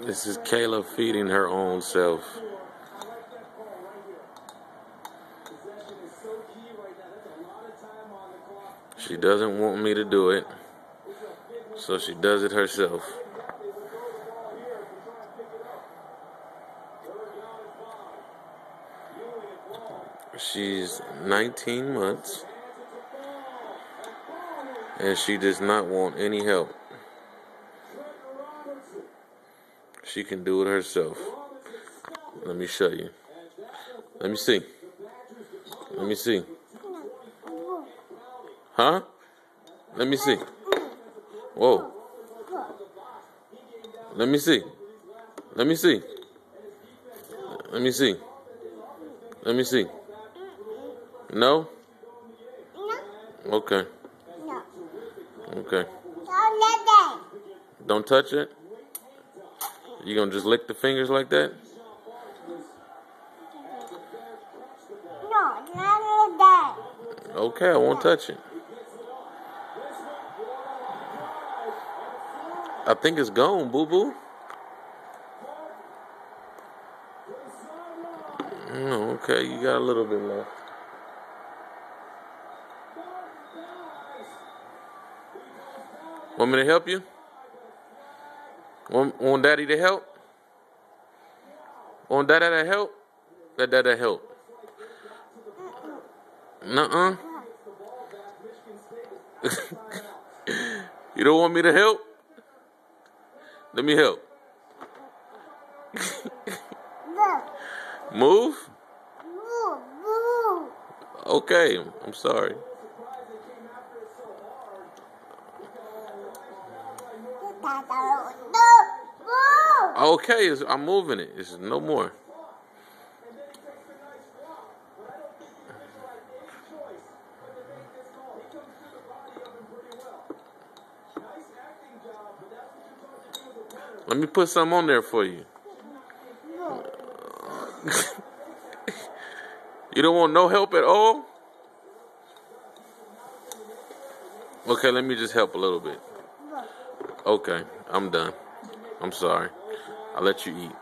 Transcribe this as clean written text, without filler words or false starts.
This is Kayla feeding her own self. She doesn't want me to do it, so she does it herself. She's 19 months, and she does not want any help. She can do it herself. Let me show you. Let me see. Let me see. Huh? Let me see. Whoa. Let me see. Let me see. Let me see. Let me see. No? Okay. No. Okay. Don't Don't touch it? You gonna just lick the fingers like that? No, not that. Okay, I won't touch it. I think it's gone, boo-boo. Oh, okay, you got a little bit left. Want me to help you? Want Daddy to help? Want Daddy to help? Let Daddy help. Nuh-uh. You don't want me to help? Let me help. Move? Move. Okay, I'm sorry. Okay, I'm moving it. It's no more. Let me put some on there for you. You don't want no help at all? Okay, let me just help a little bit. Okay, I'm done. I'm sorry. I'll let you eat.